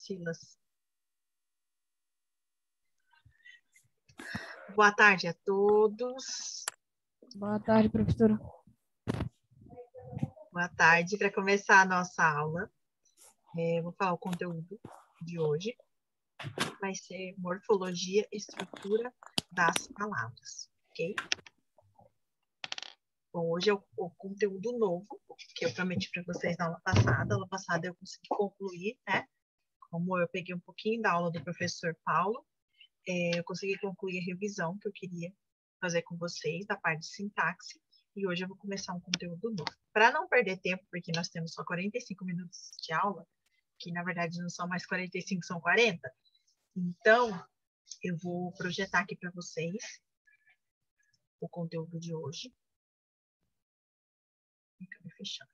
Silas? Boa tarde a todos. Boa tarde, professora. Boa tarde. Para começar a nossa aula, eu vou falar o conteúdo de hoje. Vai ser morfologia e estrutura das palavras, ok? Bom, hoje é o conteúdo novo que eu prometi para vocês na aula passada. Na aula passada eu consegui concluir, né? Como eu peguei um pouquinho da aula do professor Paulo, eu consegui concluir a revisão que eu queria fazer com vocês da parte de sintaxe, e hoje eu vou começar um conteúdo novo. Para não perder tempo, porque nós temos só 45 minutos de aula, que na verdade não são mais 45, são 40, então eu vou projetar aqui para vocês o conteúdo de hoje. Acabei fechando.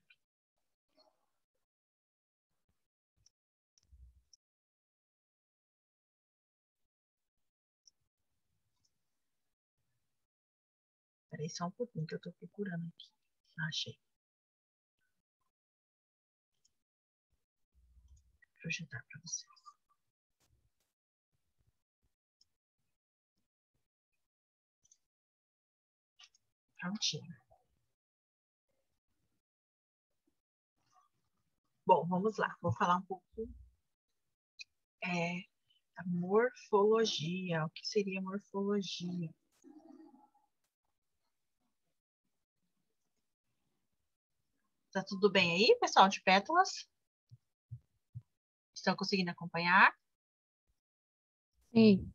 Espera aí só um pouquinho que eu estou procurando aqui. Achei. Vou projetar para vocês. Prontinho. Bom, vamos lá. Vou falar um pouco da morfologia. O que seria morfologia? Tá tudo bem aí, pessoal de Pétalas? Estão conseguindo acompanhar? Sim.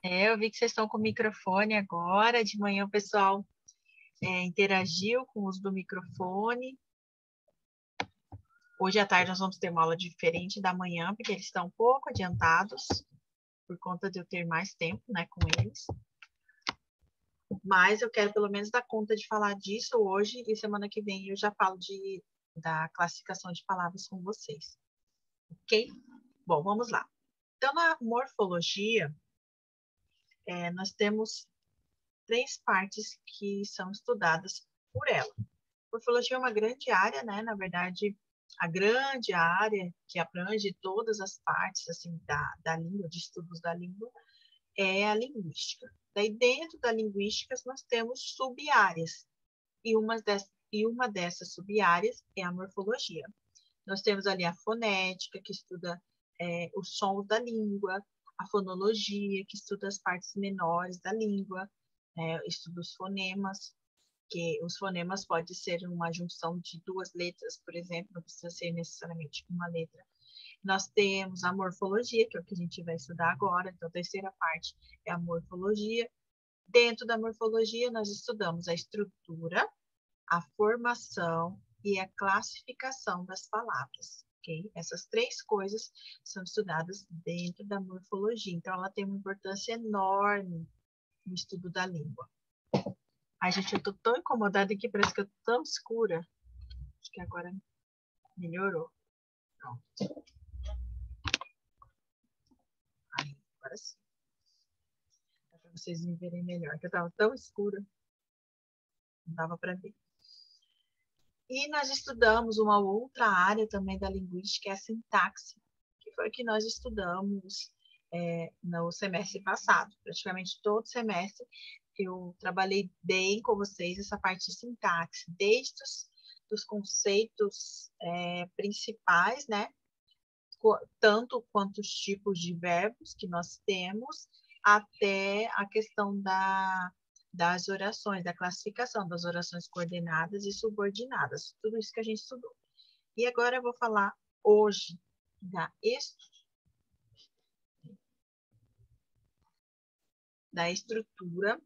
Eu vi que vocês estão com o microfone agora. De manhã o pessoal interagiu com o uso do microfone. Hoje à tarde nós vamos ter uma aula diferente da manhã, porque eles estão um pouco adiantados, por conta de eu ter mais tempo, né, com eles. Mas eu quero pelo menos dar conta de falar disso hoje, e semana que vem eu já falo da classificação de palavras com vocês. Ok? Bom, vamos lá. Então, na morfologia, nós temos 3 partes que são estudadas por ela. Morfologia é uma grande área, né? Na verdade, a grande área que abrange todas as partes assim, da língua, de estudos da língua, é a linguística. Daí, dentro da linguística, nós temos sub-áreas, e uma dessas sub-áreas é a morfologia. Nós temos ali a fonética, que estuda os sons da língua, a fonologia, que estuda as partes menores da língua, estuda os fonemas, que os fonemas pode ser uma junção de 2 letras, por exemplo, não precisa ser necessariamente uma letra. Nós temos a morfologia, que é o que a gente vai estudar agora, então a terceira parte é a morfologia. Dentro da morfologia, nós estudamos a estrutura, a formação e a classificação das palavras. Okay? Essas 3 coisas são estudadas dentro da morfologia, então ela tem uma importância enorme no estudo da língua. Ai, gente, eu tô tão incomodada aqui, parece que eu tô tão escura. Acho que agora melhorou. Pronto. Aí, agora sim. Dá pra vocês me verem melhor, que eu tava tão escura. Não dava para ver. E nós estudamos uma outra área também da linguística, que é a sintaxe, que foi o que nós estudamos no semestre passado. Praticamente todo semestre eu trabalhei bem com vocês essa parte de sintaxe, desde os conceitos principais, né? Tanto quanto os tipos de verbos que nós temos, até a questão das orações, da classificação das orações coordenadas e subordinadas, tudo isso que a gente estudou. E agora eu vou falar hoje da estrutura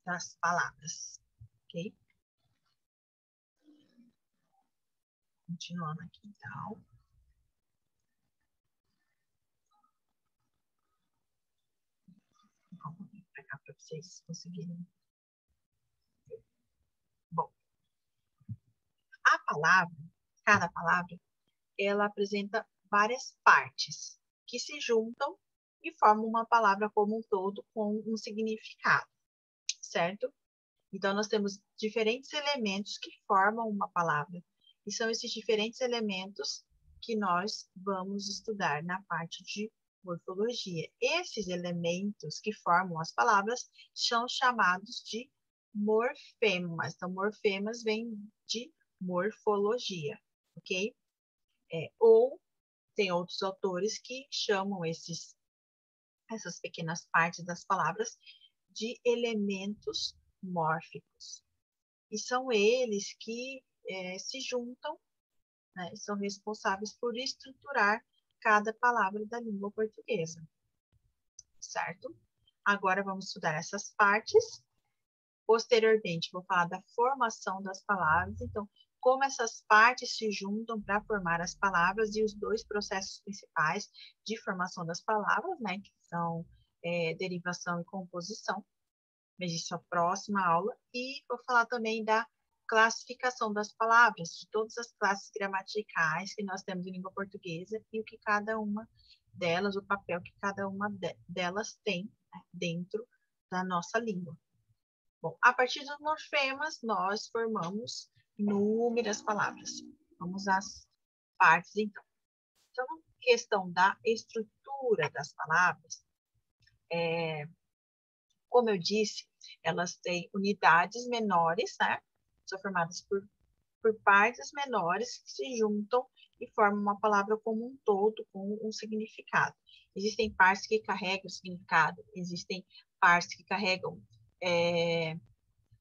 das palavras, ok? Continuando aqui, então. Vou vir para cá para vocês conseguirem. Bom, cada palavra, ela apresenta várias partes que se juntam e formam uma palavra como um todo com um significado, certo? Então, nós temos diferentes elementos que formam uma palavra. E são esses diferentes elementos que nós vamos estudar na parte de morfologia. Esses elementos que formam as palavras são chamados de morfemas. Então, morfemas vem de morfologia, ok? Ou tem outros autores que chamam essas pequenas partes das palavras de elementos mórficos. E são eles que se juntam, né, são responsáveis por estruturar cada palavra da língua portuguesa, certo? Agora vamos estudar essas partes. Posteriormente, vou falar da formação das palavras. Então, como essas partes se juntam para formar as palavras e os dois processos principais de formação das palavras, né, que são derivação e composição. Mas isso é a próxima aula. E vou falar também da classificação das palavras, de todas as classes gramaticais que nós temos em língua portuguesa e o que cada uma delas, o papel que cada uma delas tem, né, dentro da nossa língua. Bom, a partir dos morfemas, nós formamos inúmeras palavras. Vamos às partes, então. Então, questão da estrutura das palavras, como eu disse, elas têm unidades menores, né? São formadas por partes menores que se juntam e formam uma palavra como um todo, com um significado. Existem partes que carregam significado, existem partes que carregam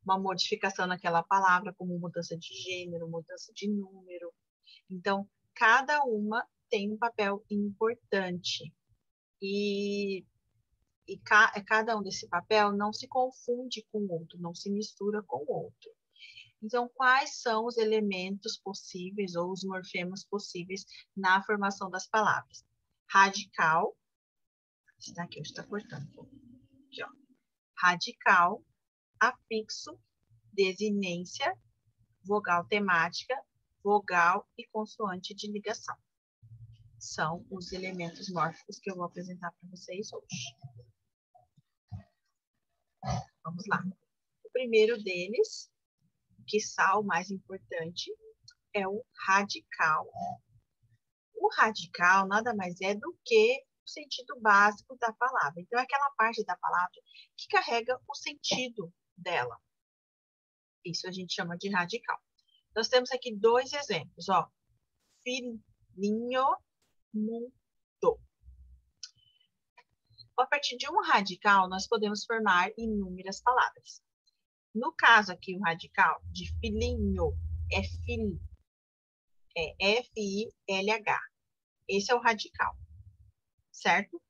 uma modificação naquela palavra, como mudança de gênero, mudança de número. Então, cada uma tem um papel importante. E cada um desse papel não se confunde com o outro, não se mistura com o outro. Então, quais são os elementos possíveis ou os morfemas possíveis na formação das palavras? Radical, está aqui, está cortando um pouco. Aqui, ó. Radical, afixo, desinência, vogal temática, vogal e consoante de ligação. São os elementos mórficos que eu vou apresentar para vocês hoje. Vamos lá. O primeiro deles, quiçá o mais importante, é o radical. O radical nada mais é do que o sentido básico da palavra. Então, é aquela parte da palavra que carrega o sentido dela. Isso a gente chama de radical. Nós temos aqui dois exemplos, ó. Filhinho, mundo. A partir de um radical, nós podemos formar inúmeras palavras. No caso aqui, o radical de filhinho é filho, é F-I-L-H. Esse é o radical, certo?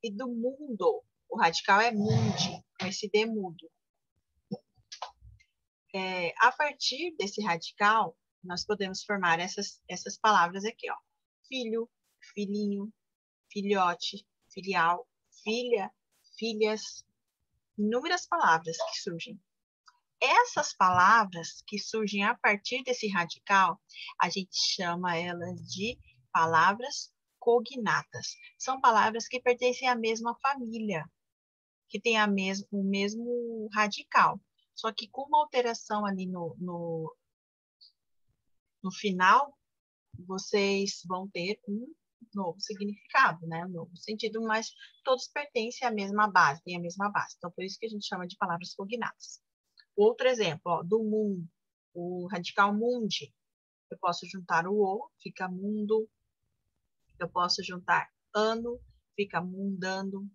E do mundo, o radical é mundi, com esse D mudo. A partir desse radical, nós podemos formar essas palavras aqui, ó. Filho, filhinho, filhote, filial, filha, filhas, inúmeras palavras que surgem. Essas palavras que surgem a partir desse radical, a gente chama elas de palavras cognatas. São palavras que pertencem à mesma família, que tem o mesmo radical. Só que com uma alteração ali no final, vocês vão ter um novo significado, né? Um novo sentido, mas todos pertencem à mesma base, têm a mesma base. Então, por isso que a gente chama de palavras cognatas. Outro exemplo, ó, do mundo, o radical mundi. Eu posso juntar o O, fica mundo. Eu posso juntar ano, fica mundando.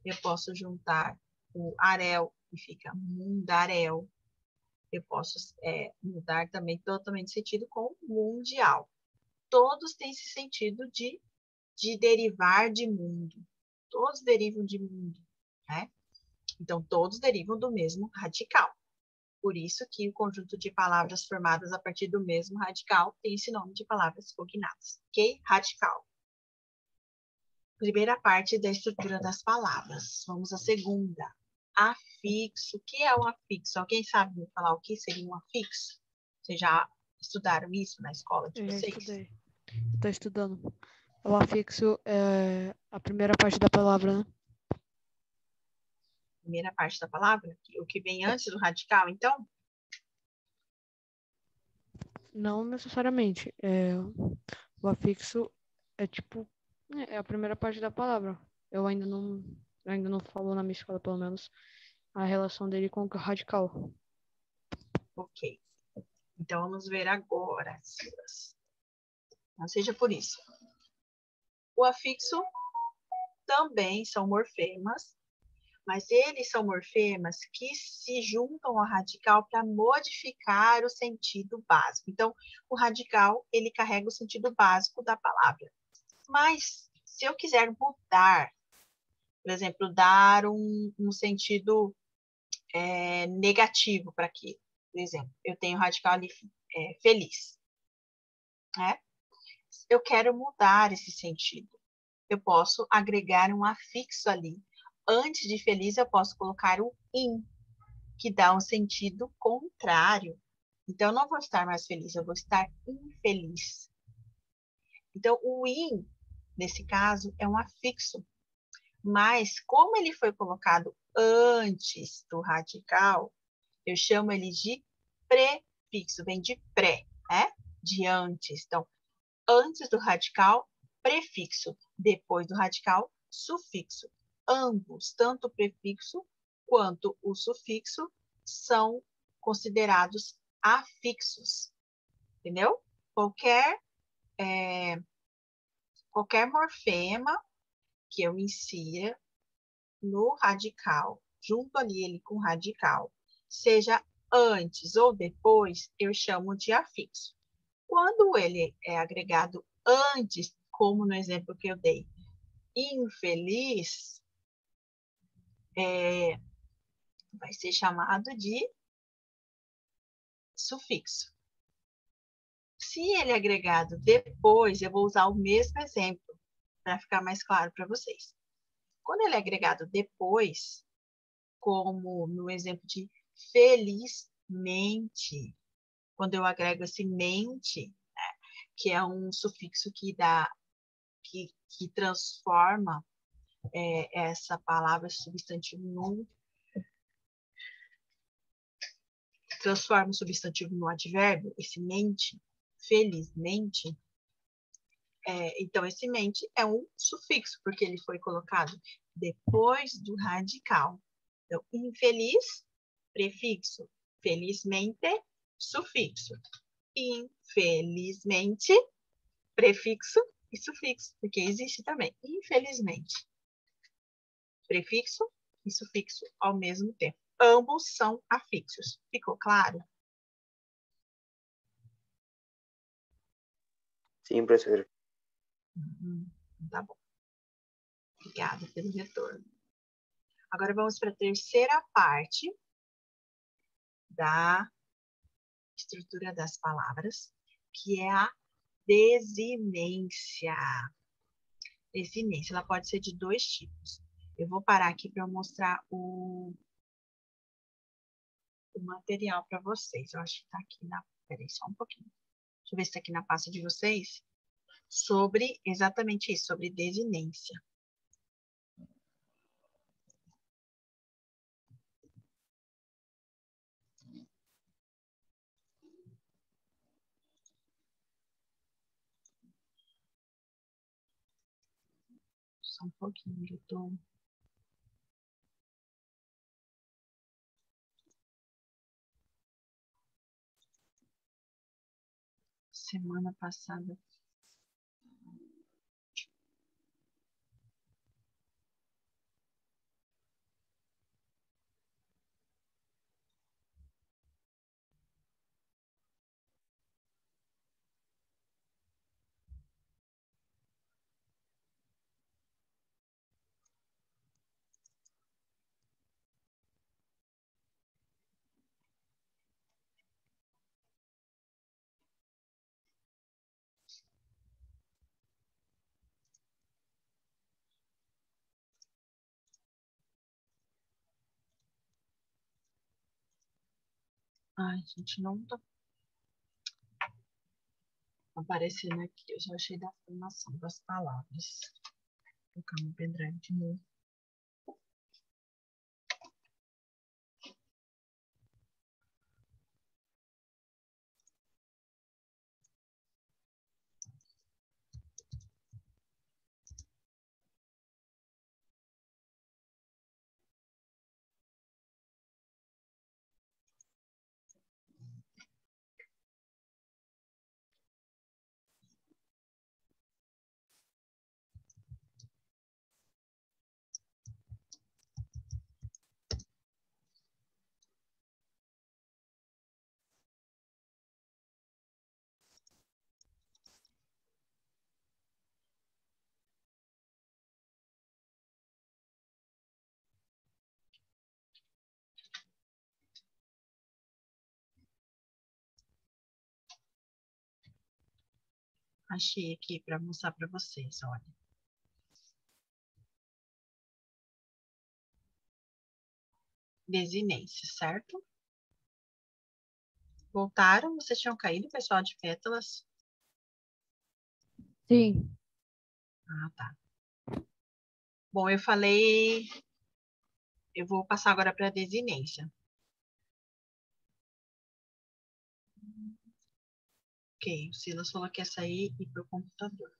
Eu posso juntar o arel, e fica mundaréu. Eu posso mudar também totalmente sentido com mundial. Todos têm esse sentido de derivar de mundo. Todos derivam de mundo, né? Então, todos derivam do mesmo radical. Por isso que o conjunto de palavras formadas a partir do mesmo radical tem esse nome de palavras cognatas. Ok? Radical. Primeira parte da estrutura das palavras. Vamos à segunda. Afixo. O que é um afixo? Alguém sabe me falar o que seria um afixo? Vocês já estudaram isso na escola de vocês? Eu já estudei. Estou estudando. O afixo é a primeira parte da palavra, né? Primeira parte da palavra? O que vem antes do radical, então? Não necessariamente. O afixo é tipo, é a primeira parte da palavra. Eu ainda não falo na minha escola, pelo menos, a relação dele com o radical. Ok. Então, vamos ver agora, Silas. Não seja por isso. O afixo também são morfemas, mas eles são morfemas que se juntam ao radical para modificar o sentido básico. Então, o radical, ele carrega o sentido básico da palavra. Mas, se eu quiser mudar, por exemplo, dar um sentido negativo para aquilo, por exemplo, eu tenho o radical ali feliz, né? Eu quero mudar esse sentido. Eu posso agregar um afixo ali. Antes de feliz, eu posso colocar o in, que dá um sentido contrário. Então, eu não vou estar mais feliz, eu vou estar infeliz. Então, o in, nesse caso, é um afixo. Mas, como ele foi colocado antes do radical, eu chamo ele de prefixo, vem de pré, né? De antes. Então, antes do radical, prefixo. Depois do radical, sufixo. Ambos, tanto o prefixo quanto o sufixo, são considerados afixos. Entendeu? Qualquer morfema que eu insira no radical, junto ali ele com o radical, seja antes ou depois, eu chamo de afixo. Quando ele é agregado antes, como no exemplo que eu dei, infeliz, vai ser chamado de sufixo. Se ele é agregado depois, eu vou usar o mesmo exemplo para ficar mais claro para vocês. Quando ele é agregado depois, como no exemplo de felizmente, quando eu agrego esse mente, né, que é um sufixo que transforma essa palavra substantivo transforma o substantivo no advérbio, esse mente, felizmente, então esse mente é um sufixo, porque ele foi colocado depois do radical. Então, infeliz, prefixo, felizmente, sufixo. Infelizmente, prefixo e sufixo, porque existe também, infelizmente. Prefixo e sufixo ao mesmo tempo. Ambos são afixos. Ficou claro? Sim, professor. Tá bom. Obrigada pelo retorno. Agora vamos para a terceira parte da estrutura das palavras, que é a desinência. Desinência, ela pode ser de dois tipos. Eu vou parar aqui para mostrar o material para vocês. Eu acho que está aqui na... Peraí, só um pouquinho. Deixa eu ver se está aqui na pasta de vocês. Sobre exatamente isso, sobre desinência. Só um pouquinho, eu tô... Semana passada. Ai, gente, não tá aparecendo aqui. Eu já achei da formação das palavras. Vou colocar no pendrive de novo. Achei aqui para mostrar para vocês, olha. Desinência, certo? Voltaram? Vocês tinham caído, pessoal de pétalas? Sim. Ah, tá. Bom, eu falei... Eu vou passar agora para a desinência. Ok, o Silas falou que ia sair e ir para o computador.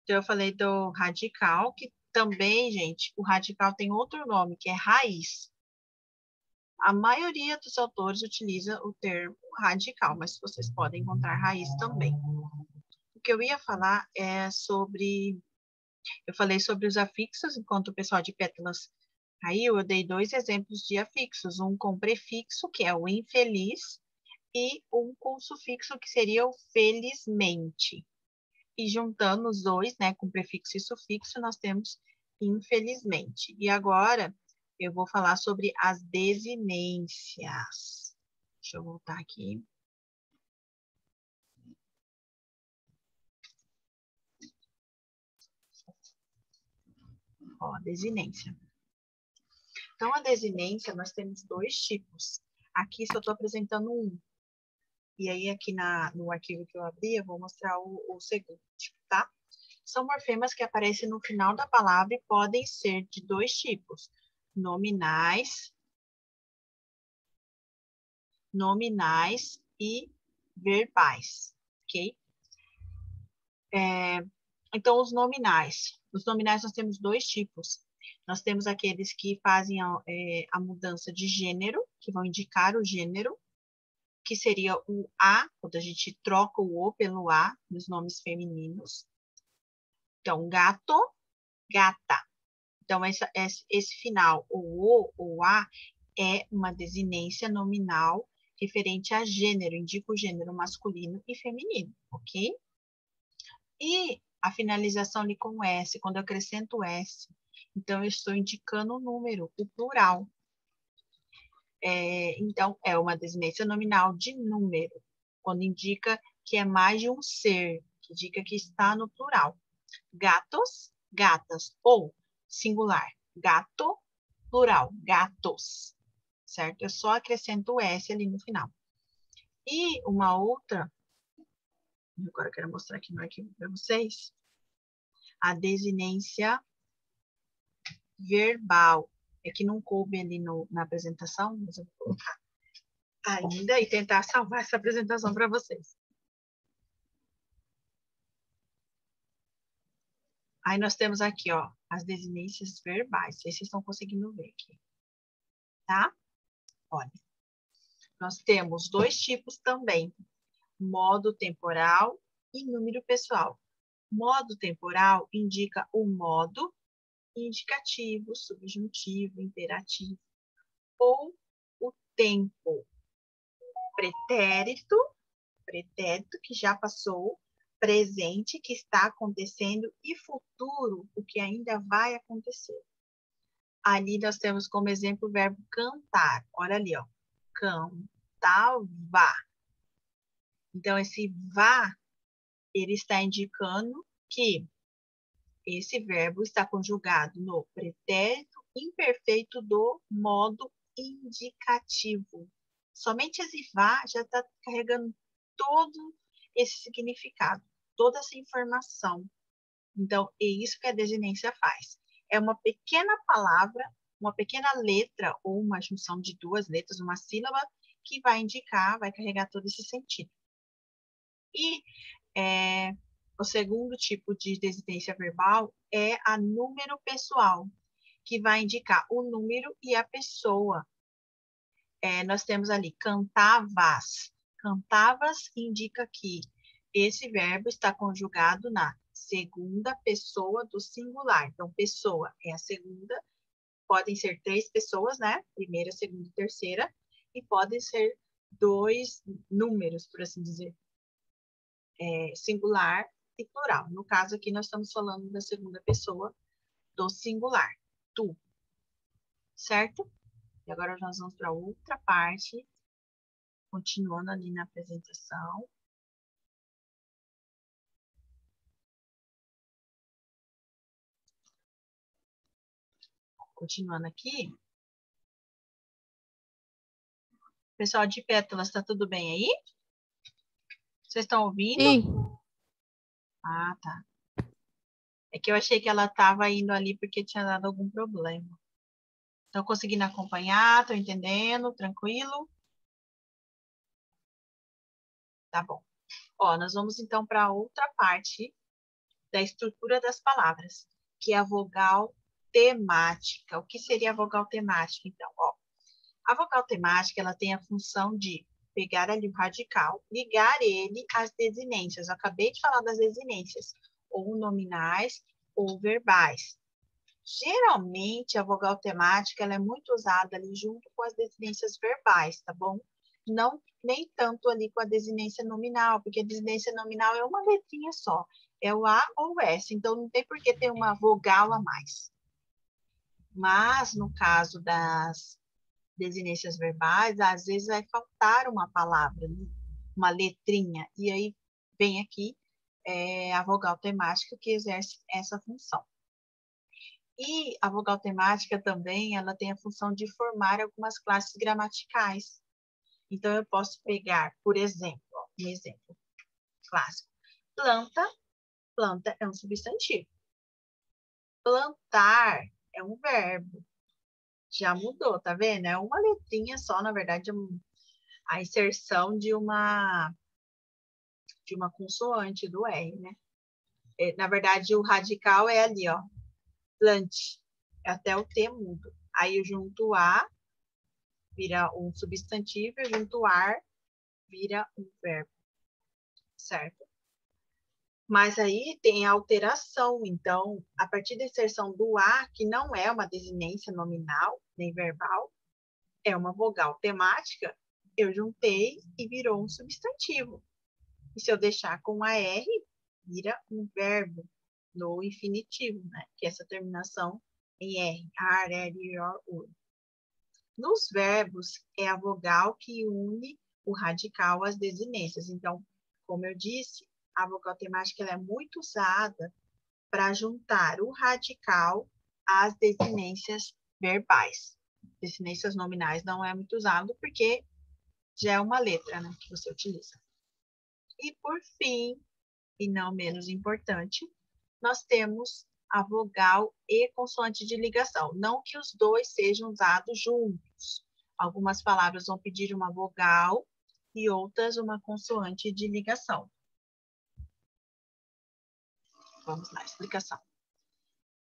Então, eu falei do radical, que também, gente, o radical tem outro nome, que é raiz. A maioria dos autores utiliza o termo radical, mas vocês podem encontrar raiz também. O que eu ia falar é sobre... Eu falei sobre os afixos, enquanto o pessoal de pétalas caiu, eu dei 2 exemplos de afixos, um com prefixo, que é o infeliz, e um com sufixo, que seria o felizmente. E juntando os dois, né, com prefixo e sufixo, nós temos infelizmente. E agora eu vou falar sobre as desinências. Deixa eu voltar aqui. Ó, desinência. Então, a desinência, nós temos 2 tipos. Aqui só estou apresentando um. E aí, aqui no arquivo que eu abri, eu vou mostrar o segundo tipo, tá? São morfemas que aparecem no final da palavra e podem ser de 2 tipos. Nominais e verbais, ok? Então, os nominais. Os nominais nós temos 2 tipos. Nós temos aqueles que fazem a mudança de gênero, que vão indicar o gênero, que seria o A, quando a gente troca o O pelo A nos nomes femininos. Então, gato, gata. Então, esse final, o O ou A, é uma desinência nominal referente a gênero, indica o gênero masculino e feminino, ok? E a finalização ali com S, quando eu acrescento S, então eu estou indicando o número, o plural. Então, é uma desinência nominal de número, quando indica que é mais de um ser, que indica que está no plural. Gatos, gatas, ou singular, gato, plural, gatos, certo? Eu só acrescento o S ali no final. E uma outra, agora eu quero mostrar aqui no arquivo para vocês, a desinência verbal. É que não coube ali na apresentação, mas eu vou colocar ainda e tentar salvar essa apresentação para vocês. Aí nós temos aqui, ó, as desinências verbais. Vocês estão conseguindo ver aqui. Tá? Olha. Nós temos 2 tipos também. Modo temporal e número pessoal. Modo temporal indica o modo, indicativo, subjuntivo, imperativo, ou o tempo. Pretérito que já passou, presente, que está acontecendo, e futuro, o que ainda vai acontecer. Ali nós temos como exemplo o verbo cantar. Olha ali, ó. Cantava. Então, esse vá, ele está indicando que esse verbo está conjugado no pretérito imperfeito do modo indicativo. Somente esse vá já está carregando todo esse significado, toda essa informação. Então, é isso que a desinência faz. É uma pequena palavra, uma pequena letra ou uma junção de 2 letras, uma sílaba, que vai indicar, vai carregar todo esse sentido. E o segundo tipo de desinência verbal é a número pessoal, que vai indicar o número e a pessoa. Nós temos ali cantavas. Cantavas indica que esse verbo está conjugado na segunda pessoa do singular. Então, pessoa é a segunda, podem ser 3 pessoas, né? Primeira, segunda e terceira, e podem ser 2 números, por assim dizer, singular e plural. No caso aqui, nós estamos falando da segunda pessoa do singular, tu, certo? E agora nós vamos para outra parte, continuando ali na apresentação. Continuando aqui. Pessoal de Pétalas, está tudo bem aí? Vocês estão ouvindo? Sim. Ah, tá. É que eu achei que ela estava indo ali porque tinha dado algum problema. Estão conseguindo acompanhar? Estão entendendo? Tranquilo? Tá bom. Ó, nós vamos então para outra parte da estrutura das palavras, que é a vogal temática. O que seria a vogal temática, então? Ó, a vogal temática, ela tem a função de pegar ali o radical, ligar ele às desinências. Eu acabei de falar das desinências, ou nominais ou verbais. Geralmente, a vogal temática ela é muito usada ali junto com as desinências verbais, tá bom? Não nem tanto ali com a desinência nominal, porque a desinência nominal é uma letrinha só, é o A ou o S, então não tem por que ter uma vogal a mais. Mas, no caso das desinências verbais, às vezes vai faltar uma palavra, uma letrinha, e aí vem aqui a vogal temática que exerce essa função. E a vogal temática também, ela tem a função de formar algumas classes gramaticais. Então, eu posso pegar, por exemplo, um exemplo clássico. Planta, planta é um substantivo. Plantar é um verbo. Já mudou, tá vendo? É uma letrinha só, na verdade, a inserção de uma consoante do R, né? Na verdade, o radical é ali, ó. Plante. É até o T mudo. Aí eu junto A, vira um substantivo, eu junto ar, vira um verbo. Certo? Mas aí tem a alteração. Então, a partir da inserção do A, que não é uma desinência nominal, nem verbal, é uma vogal temática, eu juntei e virou um substantivo. E se eu deixar com a R, vira um verbo no infinitivo, né? Que é essa terminação em R. Ar, er, ir, ur. Nos verbos, é a vogal que une o radical às desinências. Então, como eu disse, a vogal temática ela é muito usada para juntar o radical às desinências verbais. Desinências nominais não é muito usado porque já é uma letra, né, que você utiliza. E por fim, e não menos importante, nós temos a vogal e consoante de ligação. Não que os dois sejam usados juntos. Algumas palavras vão pedir uma vogal e outras uma consoante de ligação. Vamos lá, explicação.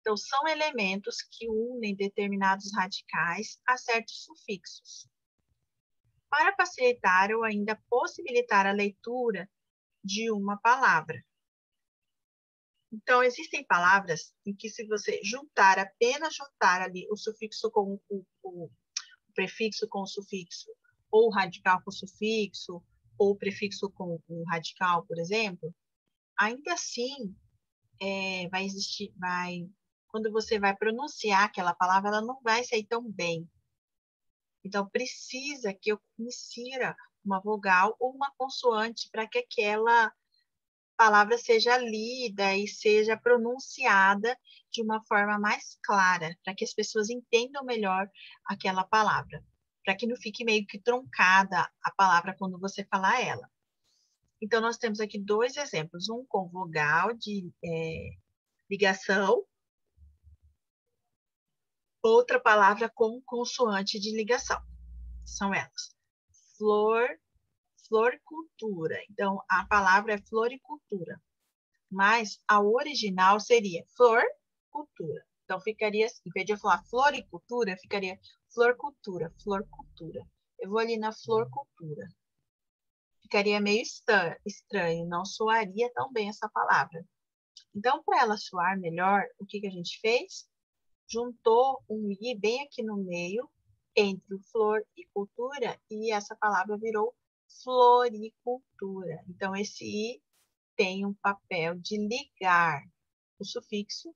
Então, são elementos que unem determinados radicais a certos sufixos. Para facilitar ou ainda possibilitar a leitura de uma palavra. Então, existem palavras em que se você apenas juntar ali o sufixo com o prefixo com o sufixo, ou o radical com o sufixo, ou o prefixo com o radical, por exemplo, ainda assim quando você vai pronunciar aquela palavra, ela não vai sair tão bem. Então, precisa que eu insira uma vogal ou uma consoante para que aquela palavra seja lida e seja pronunciada de uma forma mais clara, para que as pessoas entendam melhor aquela palavra, para que não fique meio que truncada a palavra quando você falar ela. Então, nós temos aqui dois exemplos, um com vogal de ligação, outra palavra com consoante de ligação. São elas. Floricultura. Então, a palavra é floricultura. Mas a original seria florcultura. Então, ficaria, em vez de eu falar floricultura, ficaria florcultura, florcultura. Eu vou ali na florcultura. Ficaria meio estranho, não soaria tão bem essa palavra. Então, para ela soar melhor, o que a gente fez? Juntou um i bem aqui no meio, entre o flor e cultura, e essa palavra virou floricultura. Então, esse i tem um papel de ligar o sufixo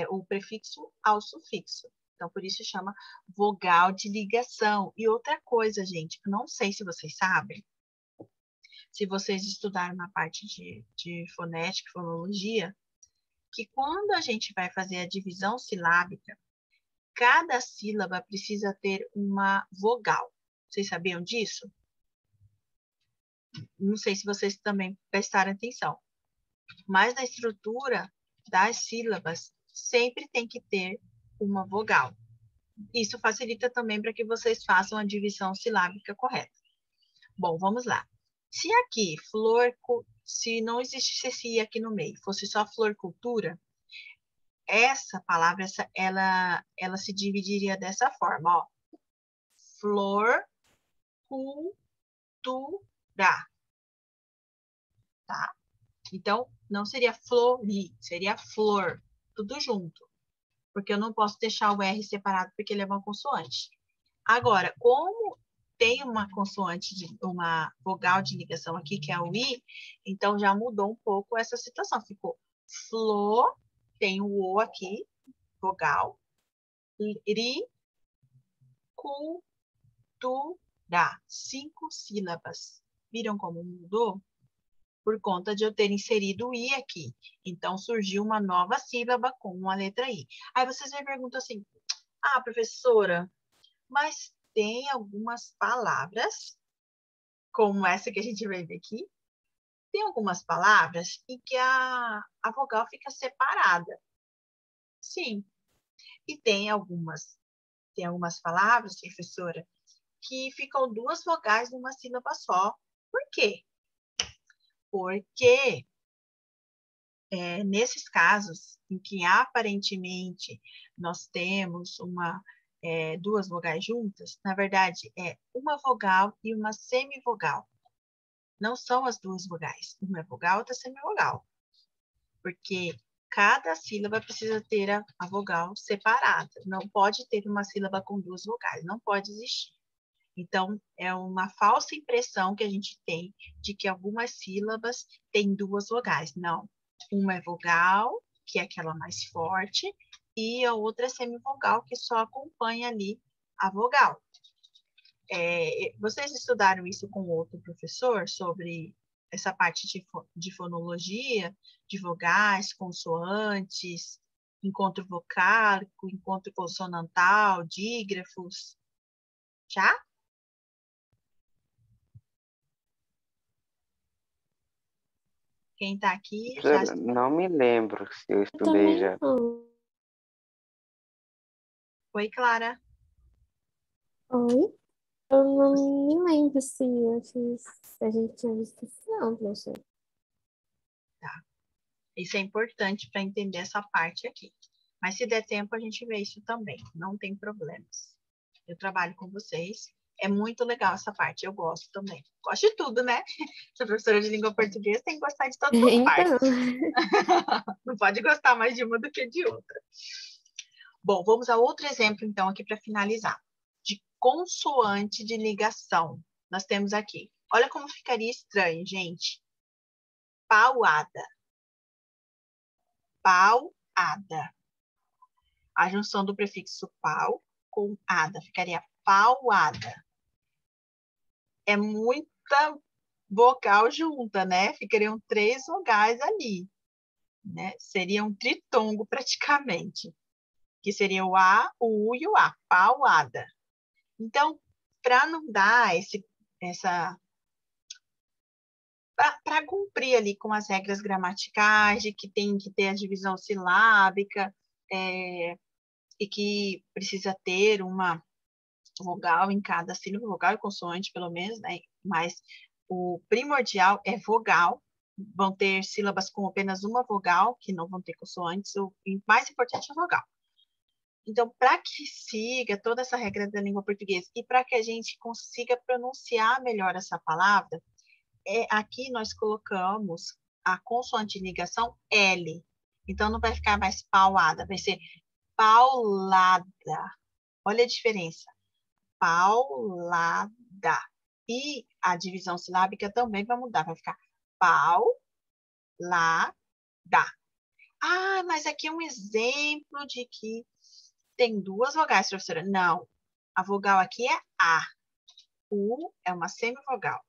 o prefixo ao sufixo. Então, por isso chama vogal de ligação. E outra coisa, gente, eu não sei se vocês sabem, se vocês estudaram na parte de fonética e fonologia, que quando a gente vai fazer a divisão silábica, cada sílaba precisa ter uma vogal. Vocês sabiam disso? Não sei se vocês também prestaram atenção, mas na estrutura das sílabas sempre tem que ter uma vogal. Isso facilita também para que vocês façam a divisão silábica correta. Bom, vamos lá. Se aqui, se não existisse esse i aqui no meio, fosse só floricultura, essa palavra, ela se dividiria dessa forma, ó. Flor-cu-tu-ra. Tá? Então, não seria flori, seria flor, tudo junto. Porque eu não posso deixar o R separado porque ele é uma consoante. Agora, como tem uma consoante, uma vogal de ligação aqui, que é o I, então já mudou um pouco essa situação. Ficou flor, tem o O aqui, vogal, ri, cu, tu, ra. 5 sílabas. Viram como mudou? Por conta de eu ter inserido o I aqui. Então, surgiu uma nova sílaba com a letra I. Aí vocês me perguntam assim, professora, mas tem algumas palavras, como essa que a gente vai ver aqui, tem algumas palavras em que a vogal fica separada. Sim. E tem algumas palavras, professora, que ficam 2 vogais numa sílaba só. Por quê? Porque nesses casos em que aparentemente nós temos 2 vogais juntas, na verdade é uma vogal e uma semivogal. Não são as 2 vogais. Uma é vogal, outra é semivogal. Porque cada sílaba precisa ter a vogal separada. Não pode ter uma sílaba com 2 vogais. Não pode existir. Então, é uma falsa impressão que a gente tem de que algumas sílabas têm 2 vogais. Não. Uma é vogal, que é aquela mais forte, e a outra é semivogal, que só acompanha ali a vogal. Vocês estudaram isso com outro professor sobre essa parte de fonologia, de vogais, consoantes, encontro vocálico, encontro consonantal, dígrafos? Já? Quem está aqui já estudou. Não me lembro se eu estudei Também já. não. Oi, Clara. Oi? Eu não me lembro se a gente tinha visto isso, não, professor. Isso é importante para entender essa parte aqui. Mas se der tempo, a gente vê isso também. Não tem problemas. Eu trabalho com vocês. É muito legal essa parte. Eu gosto também. Gosto de tudo, né? Sou professora de língua portuguesa, tem que gostar de todas as partes. Não pode gostar mais de uma do que de outra. Bom, vamos a outro exemplo, então, aqui para finalizar. De consoante de ligação. Nós temos aqui. Olha como ficaria estranho, gente. Pauada. Pauada. A junção do prefixo pau com ada. Ficaria pauada. É muita vogal junta, né? Ficariam 3 vogais ali. Né? Seria um tritongo praticamente. Que seria o A, o U e o A. Pauada. Então, para não dar para cumprir ali com as regras gramaticais, de que tem que ter a divisão silábica, e que precisa ter uma vogal em cada sílaba, vogal e consoante, pelo menos, né? Mas o primordial é vogal. Vão ter sílabas com apenas uma vogal, que não vão ter consoantes. O mais importante é a vogal. Então, para que siga toda essa regra da língua portuguesa e para que a gente consiga pronunciar melhor essa palavra, aqui nós colocamos a consoante de ligação L. Então, não vai ficar mais pauada, vai ser paulada. Olha a diferença. Paulada. E a divisão silábica também vai mudar, vai ficar paulada. Mas aqui é um exemplo de que tem duas vogais, professora. Não. A vogal aqui é A. U é uma semivogal.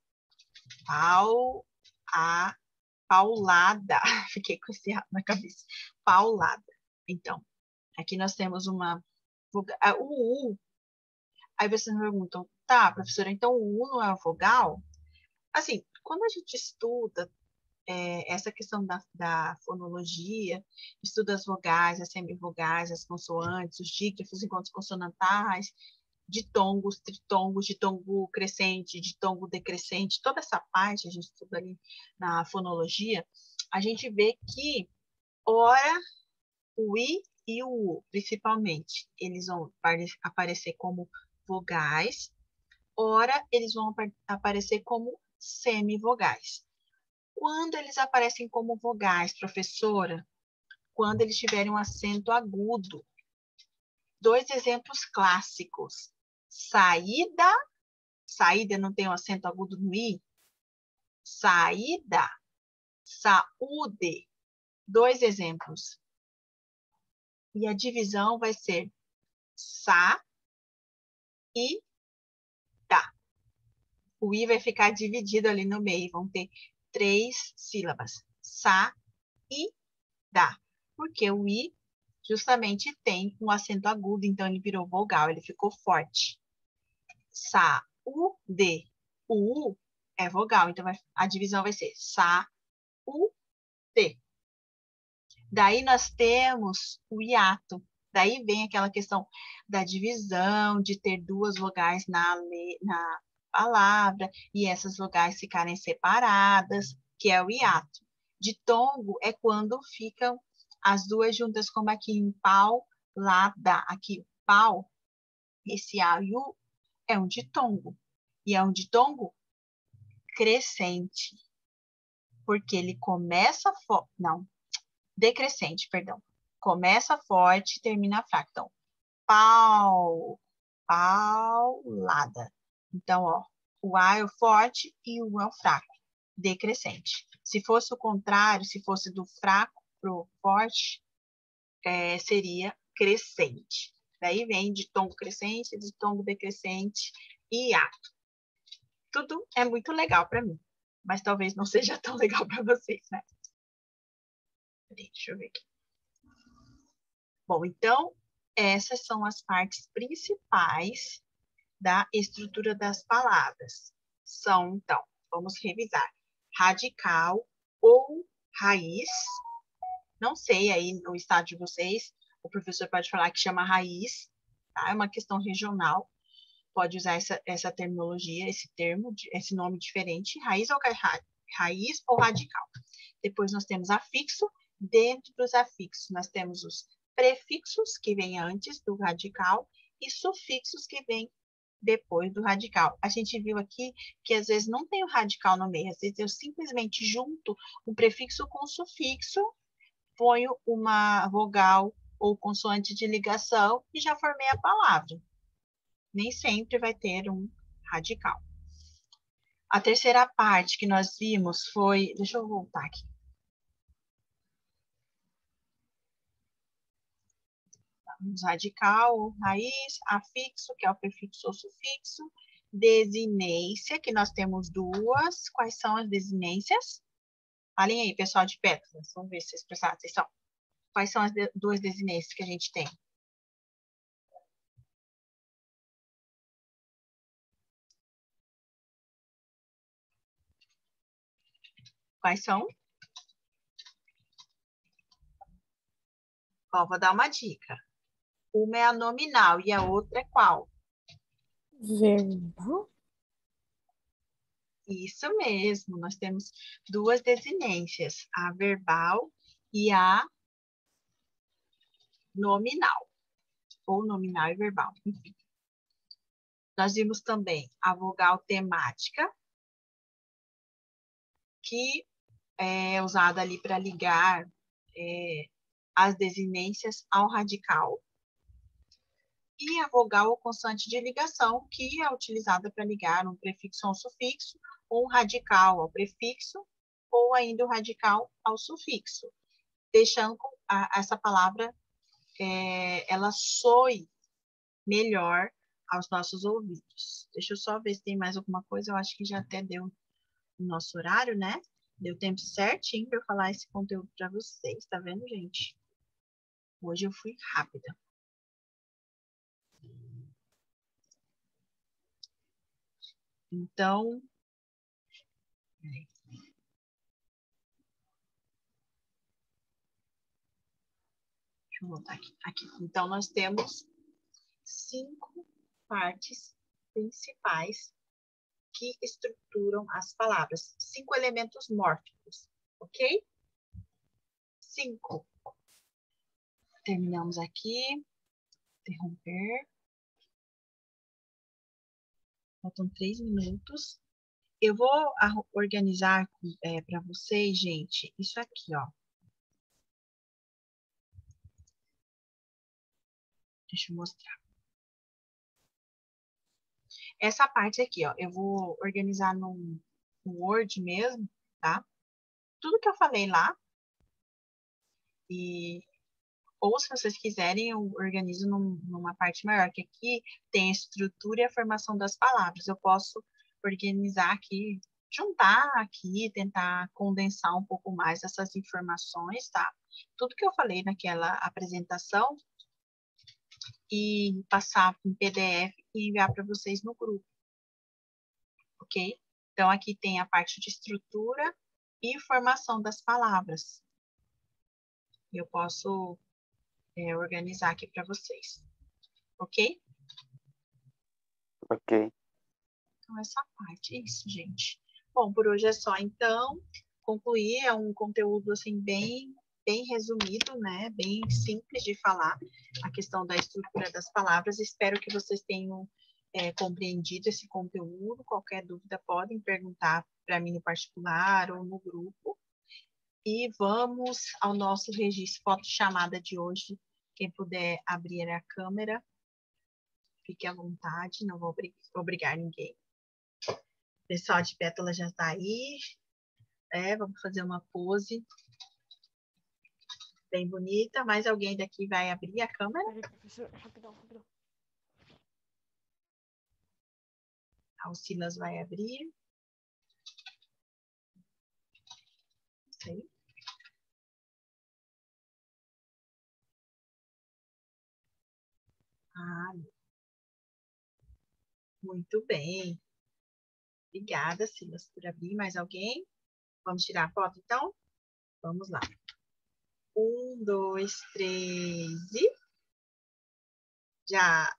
Paulada. Fiquei com esse A na cabeça. Paulada. Então, aqui nós temos uma vogal. O U. Aí vocês me perguntam, tá, professora, então o U não é uma vogal? Assim, quando a gente estuda essa questão da fonologia, estuda as vogais, as semivogais, as consoantes, os dígrafos, encontros consonantais, ditongos, tritongos, ditongo crescente, ditongo decrescente, toda essa parte a gente estuda ali na fonologia, a gente vê que, ora, o I e o U, principalmente, eles vão aparecer como vogais, ora, eles vão aparecer como semivogais. Quando eles aparecem como vogais, professora? Quando eles tiverem um acento agudo. Dois exemplos clássicos. Saída não tem um acento agudo no I. Saída, saúde. Dois exemplos. E a divisão vai ser sa e da. O I vai ficar dividido ali no meio. Vão ter 3 sílabas. Sa e da. Porque o I justamente tem um acento agudo, então ele virou vogal, ele ficou forte. Sa-u-de. O U é vogal, então a divisão vai ser sa-u-de. Daí nós temos o hiato. Daí vem aquela questão da divisão, de ter duas vogais na palavra, e essas vogais ficarem separadas, que é o hiato. Ditongo é quando ficam as duas juntas, como aqui em pau, lá, dá. Aqui, pau, esse A e U é um ditongo. E é um ditongo crescente. Porque ele começa forte. Não, decrescente, perdão. Começa forte e termina fraco. Então, pau, paulada. Então, ó, o A é o forte e o U é o fraco. Decrescente. Se fosse o contrário, se fosse do fraco para o forte, seria crescente. Daí vem de tom crescente, de tom decrescente e hiato. Tudo é muito legal para mim, mas talvez não seja tão legal para vocês, né? Deixa eu ver aqui. Bom, então, essas são as partes principais da estrutura das palavras. São, então, vamos revisar. Radical ou raiz. Não sei aí no estado de vocês, o professor pode falar que chama raiz, tá? É uma questão regional, pode usar essa terminologia, esse termo, esse nome diferente, raiz ou radical. Depois nós temos afixo, dentro dos afixos nós temos os prefixos, que vêm antes do radical, e sufixos, que vêm depois do radical. A gente viu aqui que às vezes não tem o radical no meio, às vezes eu simplesmente junto um prefixo com um sufixo, ponho uma vogal ou consoante de ligação e já formei a palavra. Nem sempre vai ter um radical. A terceira parte que nós vimos foi... Deixa eu voltar aqui. Vamos radical, raiz, afixo, que é o prefixo ou sufixo, desinência, que nós temos duas. Quais são as desinências? Falem aí, pessoal de Pétalas. Vamos ver se vocês prestaram atenção. Quais são as duas desinências que a gente tem? Quais são? Ó, vou dar uma dica. Uma é a nominal e a outra é qual? Verbal? Isso mesmo, nós temos duas desinências, a verbal e a nominal, ou nominal e verbal, enfim. Nós vimos também a vogal temática, que é usada ali para ligar as desinências ao radical. E a vogal ou consoante de ligação, que é utilizada para ligar um prefixo ao sufixo, ou um radical ao prefixo, ou ainda o radical ao sufixo, deixando essa palavra ela soe melhor aos nossos ouvidos. Deixa eu só ver se tem mais alguma coisa. Eu acho que já até deu o nosso horário, né? Deu tempo certinho para eu falar esse conteúdo para vocês. Tá vendo, gente? Hoje eu fui rápida. Então, peraí. Deixa eu voltar aqui. Aqui. Então, nós temos 5 partes principais que estruturam as palavras. 5 elementos mórficos, ok? 5. Terminamos aqui. Interromper. Faltam 3 minutos. Eu vou organizar para vocês, gente, isso aqui, ó. Deixa eu mostrar. Essa parte aqui, ó, eu vou organizar no Word mesmo, tá? Tudo que eu falei lá. Ou se vocês quiserem, eu organizo numa parte maior, que aqui tem a estrutura e a formação das palavras. Eu posso organizar aqui, juntar aqui, tentar condensar um pouco mais essas informações, tá? Tudo que eu falei naquela apresentação e passar em PDF e enviar para vocês no grupo, ok? Então, aqui tem a parte de estrutura e formação das palavras. Eu posso organizar aqui para vocês, ok? Ok. Então, essa parte, é isso, gente. Bom, por hoje é só, então. Concluir, é um conteúdo, assim, bem resumido, né? Bem simples de falar, a questão da estrutura das palavras. Espero que vocês tenham compreendido esse conteúdo. Qualquer dúvida, podem perguntar para mim no particular ou no grupo. E vamos ao nosso registro foto-chamada de hoje. Quem puder abrir a câmera, fique à vontade, não vou obrigar ninguém. O pessoal de Pétala já está aí. Vamos fazer uma pose bem bonita. Mais alguém daqui vai abrir a câmera? Peraí, professor, rapidão. O Silas vai abrir. Sei. Muito bem. Obrigada, Silas, por abrir. Mais alguém? Vamos tirar a foto, então? Vamos lá. 1, 2, 3 e... Já.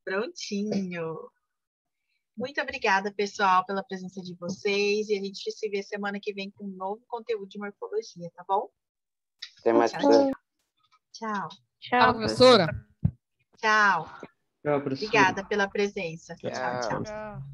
Prontinho. Muito obrigada, pessoal, pela presença de vocês. E a gente se vê semana que vem com um novo conteúdo de morfologia, tá bom? Até mais, Tchau, professor. tchau. Tchau, professora. Tchau. Tchau, professora. Obrigada pela presença. Tchau, tchau. Tchau.